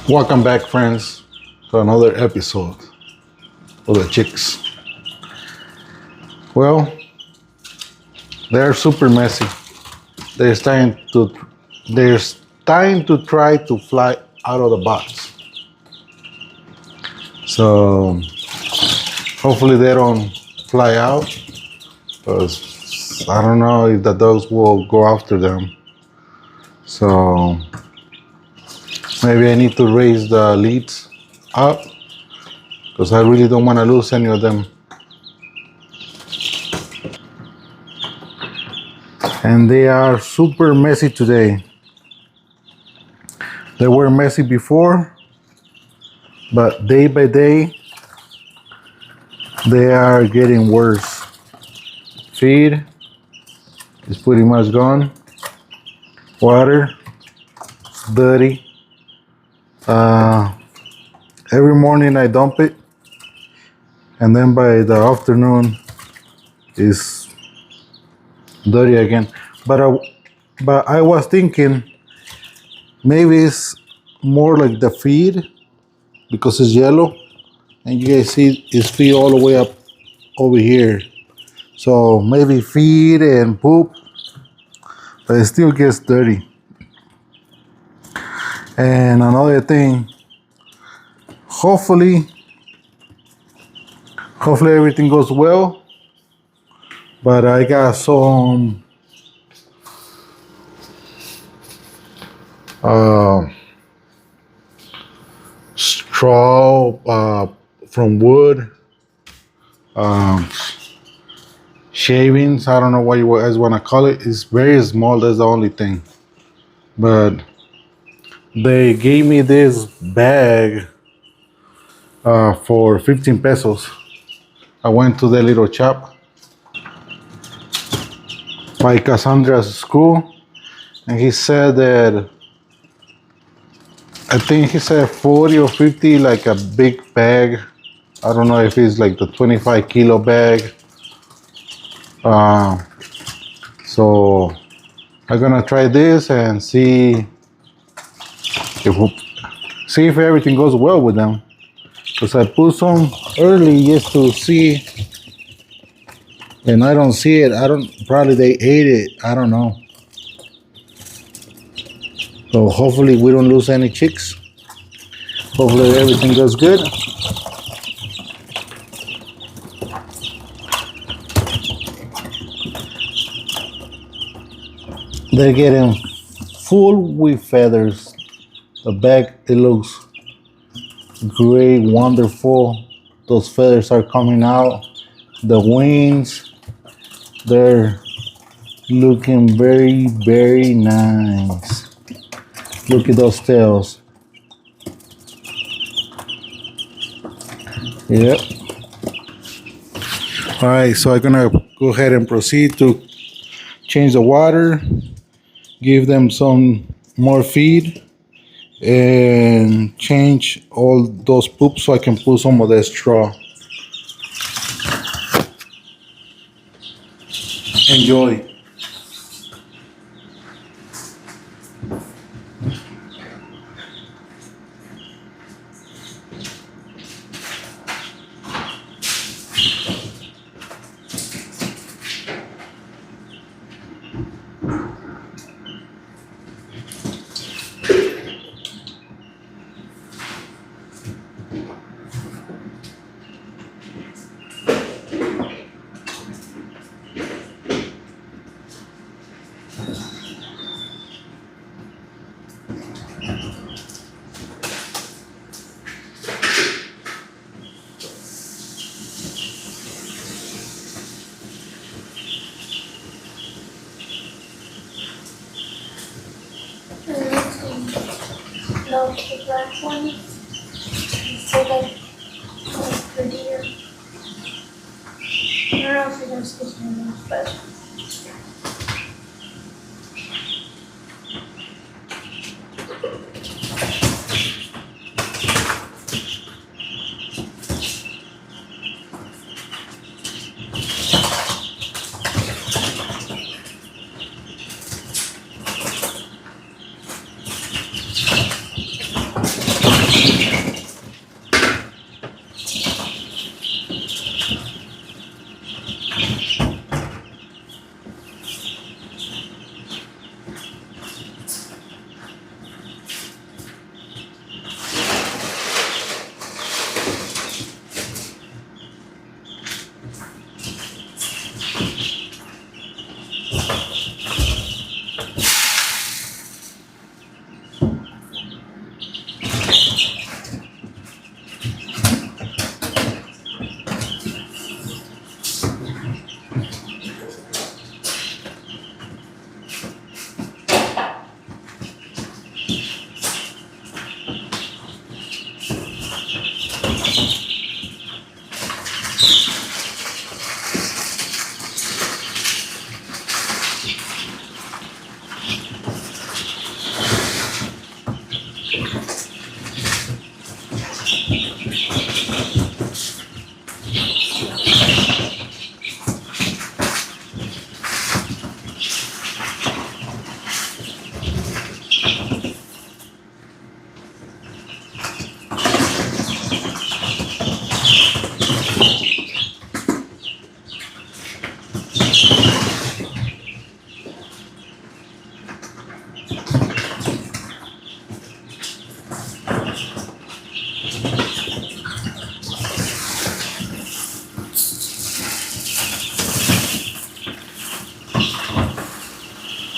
Welcome back, friends, to another episode of the Chicks. Well, they're super messy. They're starting to they're starting to try to fly out of the box. So hopefully they don't fly out, because I don't know if the dogs will go after them. So maybe I need to raise the leads up because I really don't want to lose any of them. And they are super messy today. They were messy before, but day by day, they are getting worse. Feed is pretty much gone. Water, dirty. Every morning I dump it, and then by the afternoon, it's dirty again. But I was thinking maybe it's more like the feed because it's yellow, and you guys see it's feed all the way up over here. So maybe feed and poop, but it still gets dirty. And another thing, hopefully everything goes well. But I got some straw from wood, shavings. I don't know what you guys want to call it. It's very small. That's the only thing. But they gave me this bag for 15 pesos. I went to the little shop by Cassandra's school, and he said that I think he said 40 or 50, like a big bag. I don't know if it's like the 25 kilo bag. So I'm gonna try this and see if everything goes well with them. Because I put some early just to see, and I don't see it. Probably they ate it. I don't know. So hopefully we don't lose any chicks. Hopefully everything goes good. They're getting full with feathers. The back, it looks great, wonderful. Those feathers are coming out. The wings, they're looking very, very nice. Look at those tails. Yep. All right, so I'm gonna go ahead and proceed to change the water, give them some more feed, and change all those poops so I can put some of that straw. Enjoy. No, the black one. So like prettier. I don't know if you're gonna stick in enough, but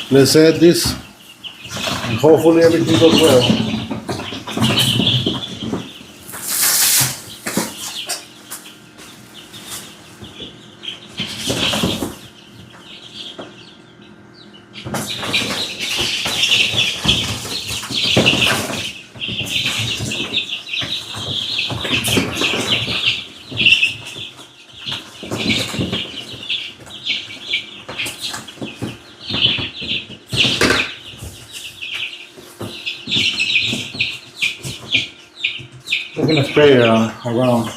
Let's add this, and hopefully everything goes well. We're gonna spray around.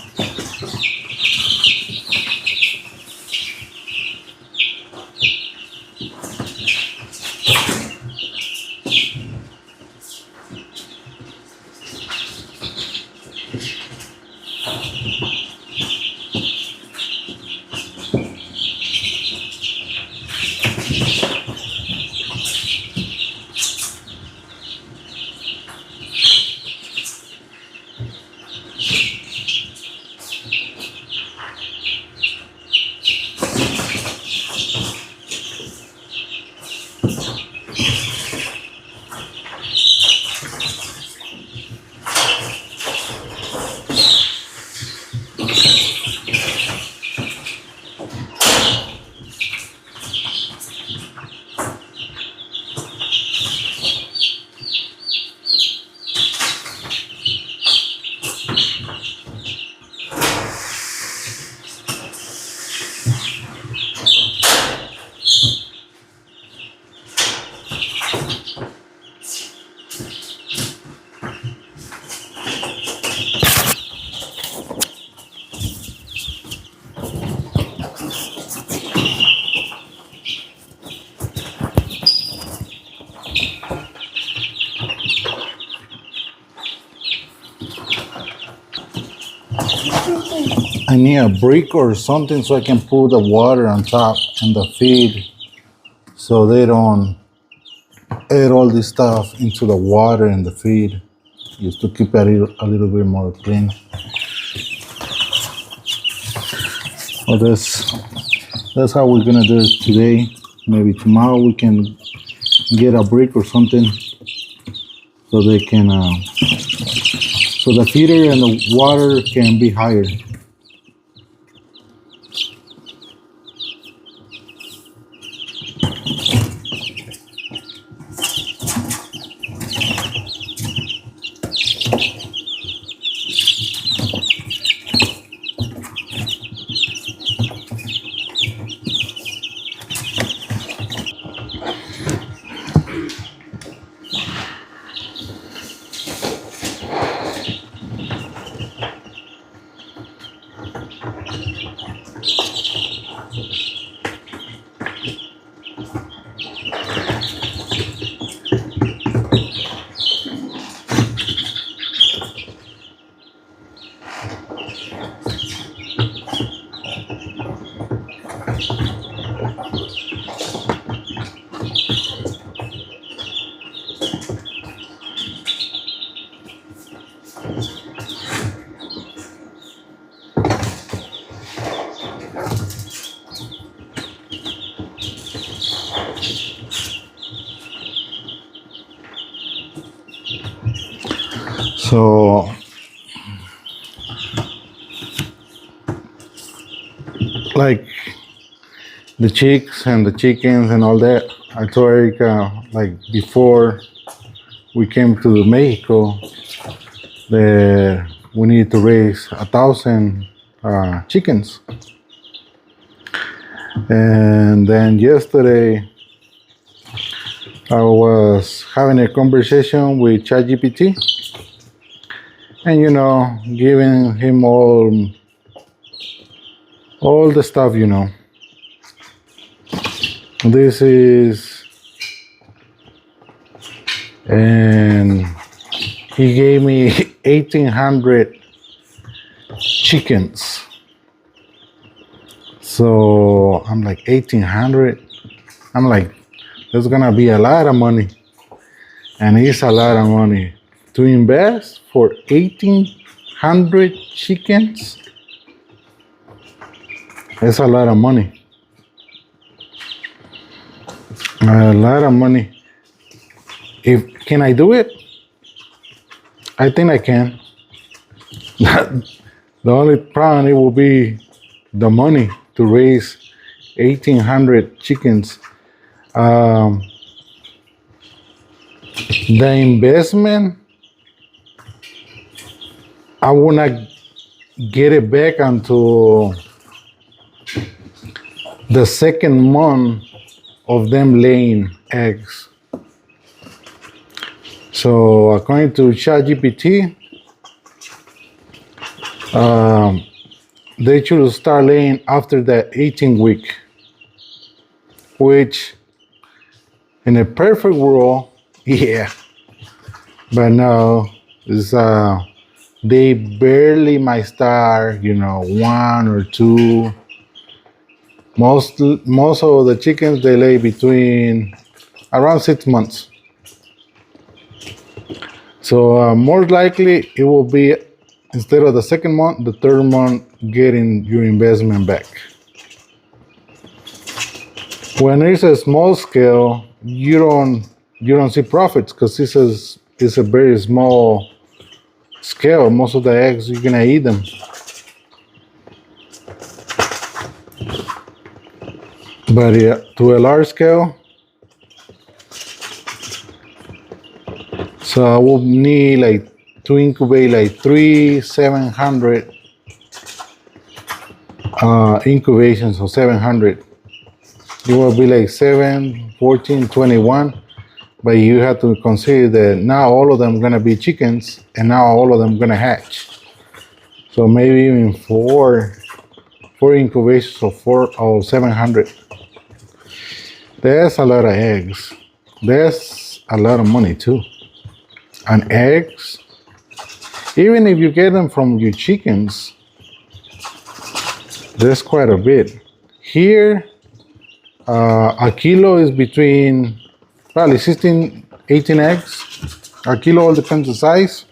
I need a brick or something so I can put the water on top and the feed so they don't add all this stuff into the water and the feed just to keep it a little bit more clean. Well, that's how we're gonna do it today. Maybe tomorrow we can get a brick or something so they can so the feeder and the water can be higher. So like the chicks and the chickens and all that, I told Erica like before we came to Mexico that we need to raise 1,000 chickens. And then yesterday I was having a conversation with ChatGPT and giving him all the stuff. This is, and he gave me 1,800 chickens. So I'm like, 1,800? I'm like, there's gonna be a lot of money. And it's a lot of money to invest for 1,800 chickens. It's a lot of money. A lot of money. If can I do it? I think I can. The only problem it will be the money to raise 1,800 chickens. Um, the investment, I will not get it back until the second month of them laying eggs. So according to ChatGPT, they should start laying after the 18th week, which in a perfect world, yeah. But no, it's they barely might start, one or two. Most of the chickens they lay between around 6 months. So more likely it will be instead of the second month, the third month getting your investment back. When it's a small scale, you don't see profits because it's a very small scale. Most of the eggs you're gonna eat them. But yeah, to a large scale, so I will need like to incubate like 700 incubations, or 700. It will be like 7, 14, 21. But you have to consider that now all of them gonna be chickens, and now all of them gonna hatch. So maybe even four incubations of 700. That's a lot of eggs. That's a lot of money too. And eggs, even if you get them from your chickens, there's quite a bit. Here, a kilo is between probably 16, 18 eggs. A kilo all depends on the size.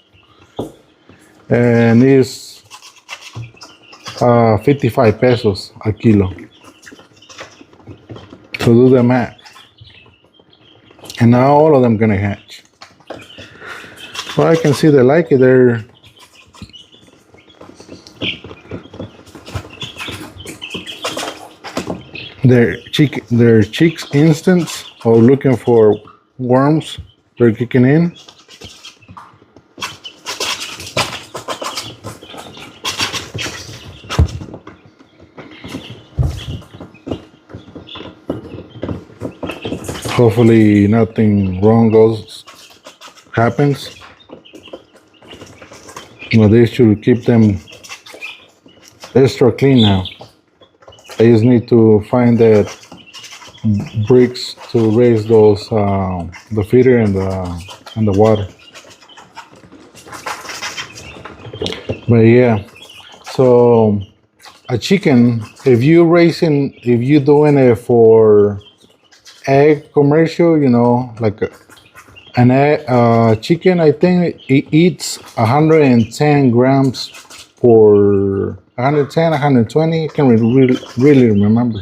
And it's 55 pesos a kilo. So do the math. And now all of them gonna hatch. Well, I can see they like it. Their cheeks instance or looking for worms. They're kicking in. Hopefully nothing wrong happens. Well, they should keep them extra clean now. I just need to find that bricks to raise those the feeder and the water. But yeah, so a chicken, if you doing it for egg commercial, like an egg, chicken, I think it eats 110 grams for 110, 120. I can't really remember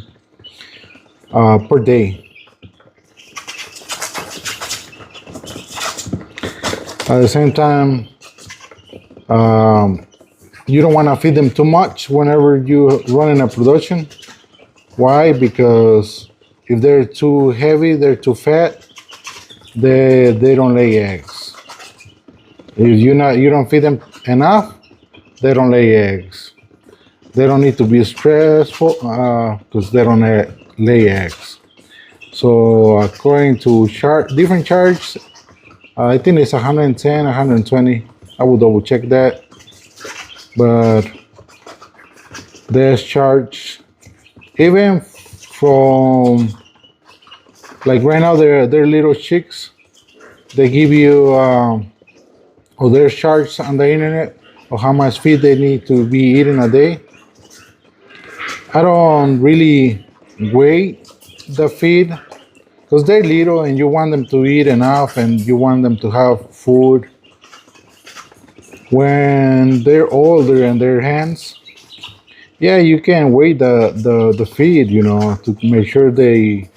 per day. At the same time, you don't want to feed them too much whenever you running a production. Why? Because if they're too heavy, they're too fat, they don't lay eggs. If you don't feed them enough, they don't lay eggs. They don't need to be stressful because they don't lay eggs. So according to different charts, I think it's 110, 120. I will double check that. But there's charge even from, like right now they're little chicks. They give you or there's charts on the internet of how much feed they need to be eating a day. I don't really weigh the feed because they're little and you want them to eat enough and you want them to have food. When they're older in their hands, yeah, you can weigh the feed, to make sure they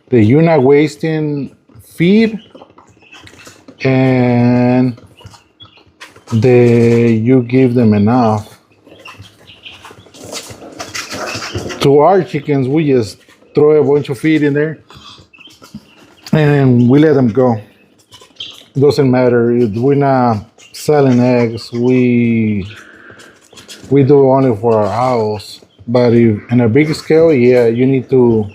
that you're not wasting feed, and that you give them enough. To our chickens, we just throw a bunch of feed in there and we let them go. Doesn't matter. We're not selling eggs. We do only for our house. But if in a big scale, yeah, you need to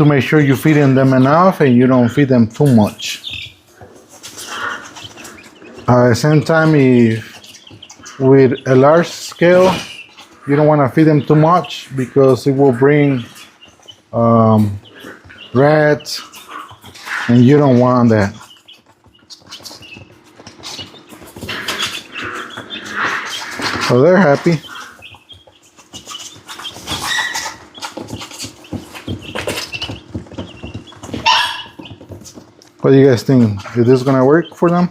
make sure you're feeding them enough and you don't feed them too much. At the same time, if with a large scale, you don't want to feed them too much because it will bring rats, and you don't want that. So they're happy. What do you guys think? Is this gonna work for them?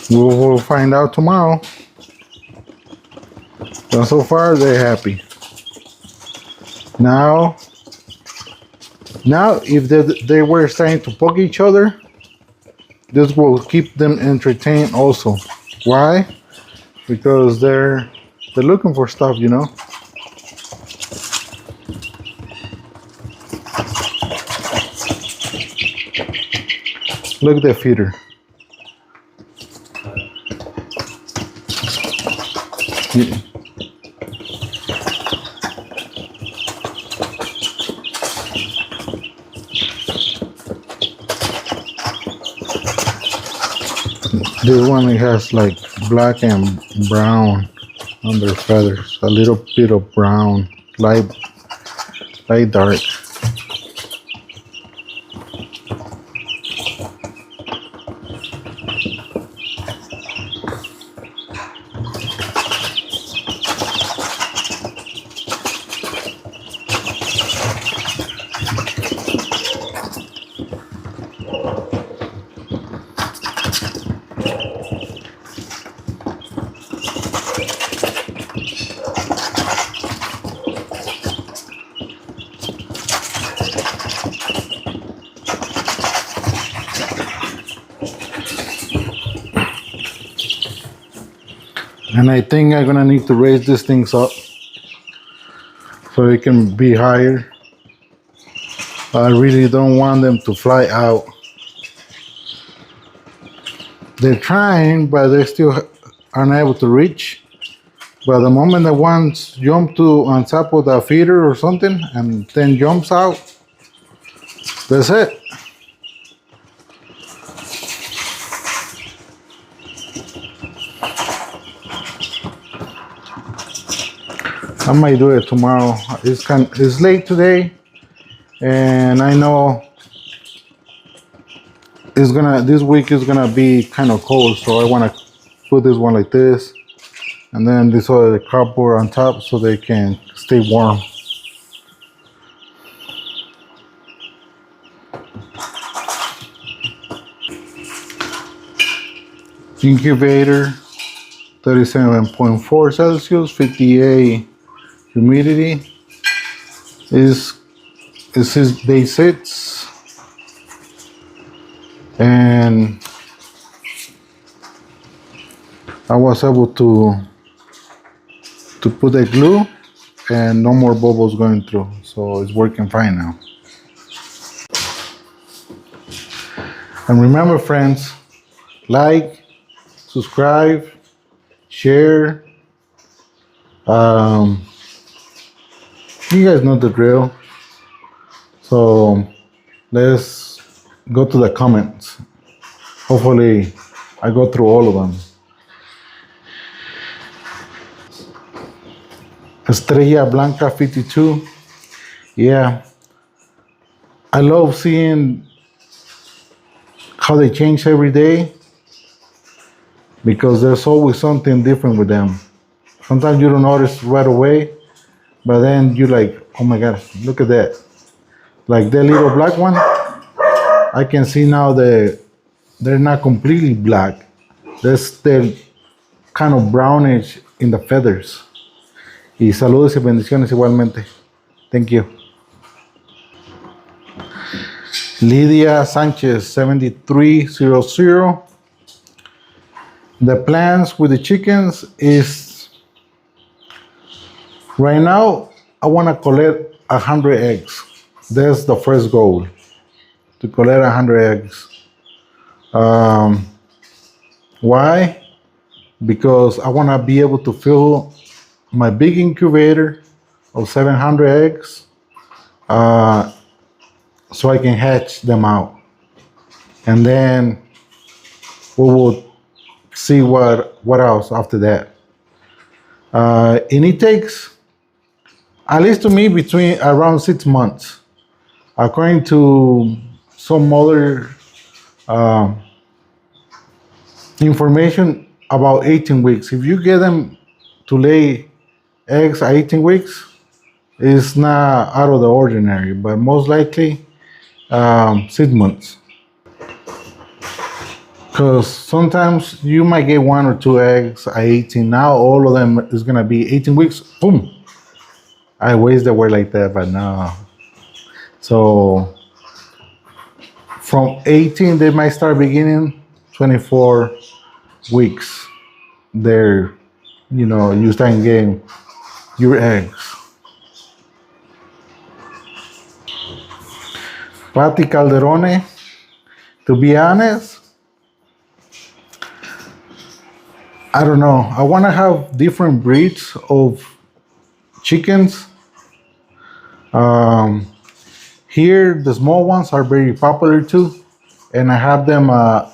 We'll find out tomorrow. But so far they're happy. Now if they were starting to poke each other, this will keep them entertained also. Why? Because they're looking for stuff, you know. Look at the feeder. This one, it has like black and brown on their feathers. A little bit of brown, light dark. And I think I'm gonna need to raise these things up so it can be higher. I really don't want them to fly out. They're trying, but they still unable to reach. But the moment that one jump to on top of the feeder or something and then jumps out, that's it. I might do it tomorrow. It's late today, and I know this week is gonna be kind of cold, so I want to put this one like this, and then this other cardboard on top so they can stay warm. Incubator, 37.4 Celsius, 58 humidity. Is day 6, and I was able to put the glue and no more bubbles going through, so it's working fine now. And remember, friends, like, subscribe, share. You guys know the drill. So let's go to the comments. Hopefully I go through all of them. Estrella Blanca 52. Yeah. I love seeing how they change every day, because there's always something different with them. Sometimes you don't notice right away, but then you're like, oh my gosh, look at that. Like the little black one, I can see now that they're not completely black. They're kind of brownish in the feathers. Y saludos y bendiciones igualmente. Thank you. Lydia Sanchez, 7300. The plans with the chickens is right now, I want to collect 100 eggs. That's the first goal, to collect 100 eggs. Why? Because I want to be able to fill my big incubator of 700 eggs so I can hatch them out. And then we will see what else after that. And it takes, at least to me, between around 6 months. According to some other information, about 18 weeks. If you get them to lay eggs at 18 weeks, it's not out of the ordinary, but most likely 6 months. Because sometimes you might get 1 or 2 eggs at 18. Now all of them is gonna be 18 weeks. Boom. I wish they were like that, but no. So from 18, they might start beginning 24 weeks. They're, you start getting your eggs. Patti Calderone, to be honest, I don't know. I want to have different breeds of chickens. Here, the small ones are very popular too, and I have them. I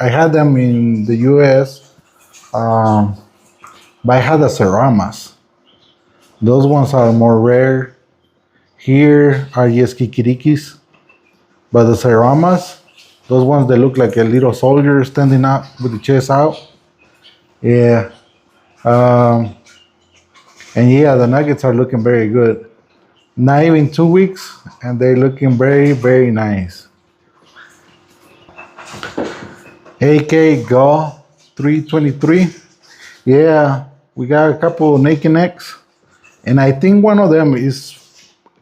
had them in the U.S., but I had the Seramas. Those ones are more rare. Here are just Kikirikis, but the Seramas, those ones that look like a little soldier standing up with the chest out. Yeah. And yeah, the nuggets are looking very good. Not even 2 weeks, and they're looking very, very nice. AK Go 323. Yeah, we got a couple naked necks, and I think one of them is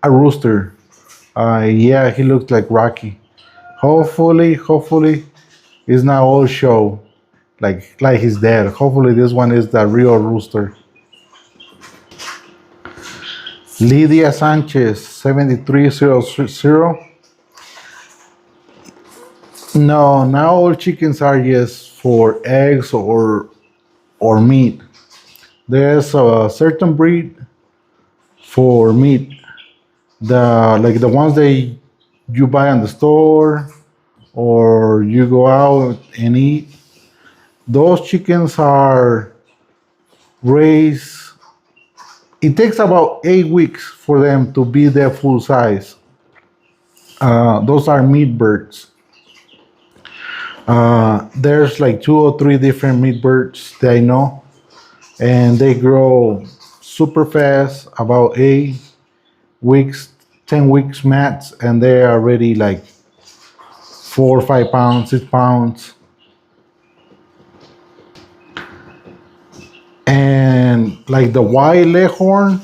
a rooster. Yeah, he looks like Rocky. Hopefully, it's not all show, like he's dead. Hopefully, this one is the real rooster. Lydia Sanchez, 7300. No, not all chickens are just for eggs or meat. There's a certain breed for meat. The ones that you buy in the store or you go out and eat. Those chickens are raised. It takes about 8 weeks for them to be their full size. Those are meat birds. There's like 2 or 3 different meat birds that I know, and they grow super fast, about 8 weeks, 10 weeks max, and they are already like 4 or 5 pounds, 6 pounds. And like the white leghorn,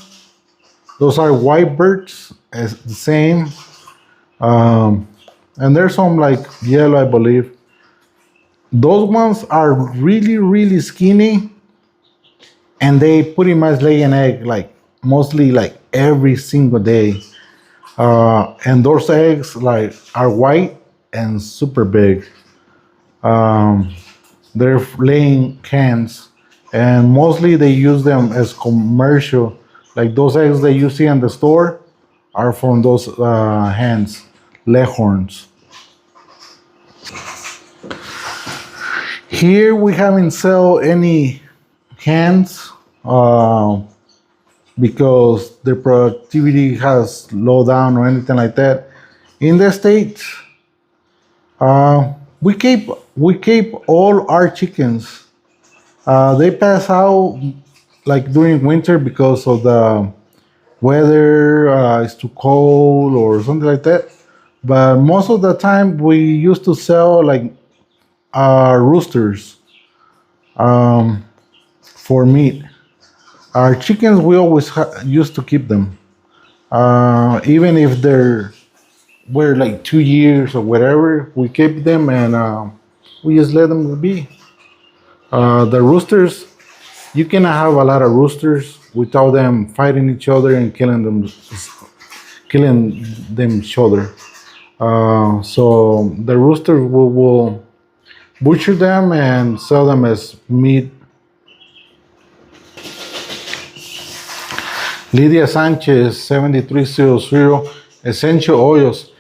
those are white birds, as the same. And there's some like yellow, I believe. Those ones are really, really skinny, and they pretty much lay an egg like mostly like every single day. And those eggs like are white and super big. They're laying hens, and mostly they use them as commercial. Like those eggs that you see in the store are from those hens, leghorns. Here we haven't sell any hens because the productivity has slowed down or anything like that. In the States, we keep all our chickens. They pass out like during winter because of the weather. It's too cold or something like that. But most of the time, we used to sell like roosters for meat. Our chickens, we always used to keep them. Even if were like 2 years or whatever, we keep them and we just let them be. The roosters, you cannot have a lot of roosters without them fighting each other and killing them each other. So the roosters will butcher them and sell them as meat. Lydia Sanchez 7300 essential oils.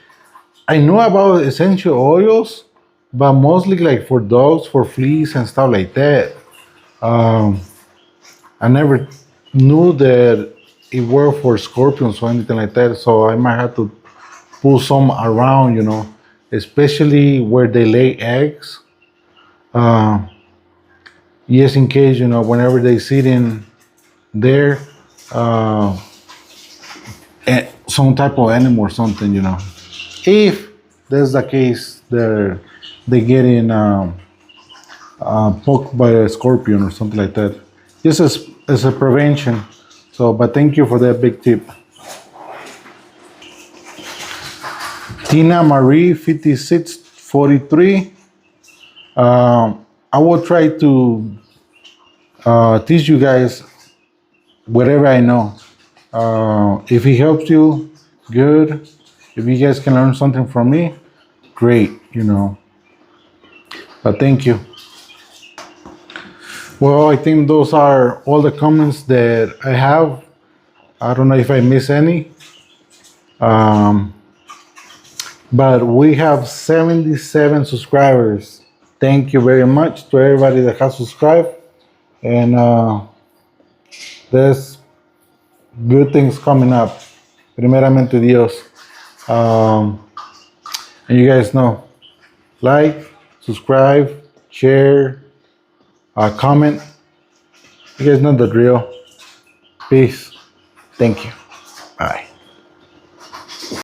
I know about essential oils, but mostly like for dogs, for fleas and stuff like that. I never knew that it worked for scorpions or anything like that, so I might have to pull some around, especially where they lay eggs. Yes, in case, whenever they sit in there, some type of animal or something, If that's the case, they getting poked by a scorpion or something like that. Just as a prevention. So, but thank you for that big tip. Tina Marie 5643. I will try to teach you guys whatever I know. If it helps you, good. If you guys can learn something from me, great, But thank you. Well, I think those are all the comments that I have. I don't know if I miss any. But we have 77 subscribers. Thank you very much to everybody that has subscribed. And there's good things coming up. Primeramente Dios. And you guys know, like, subscribe, share, comment. You guys know the drill. Peace. Thank you. Bye.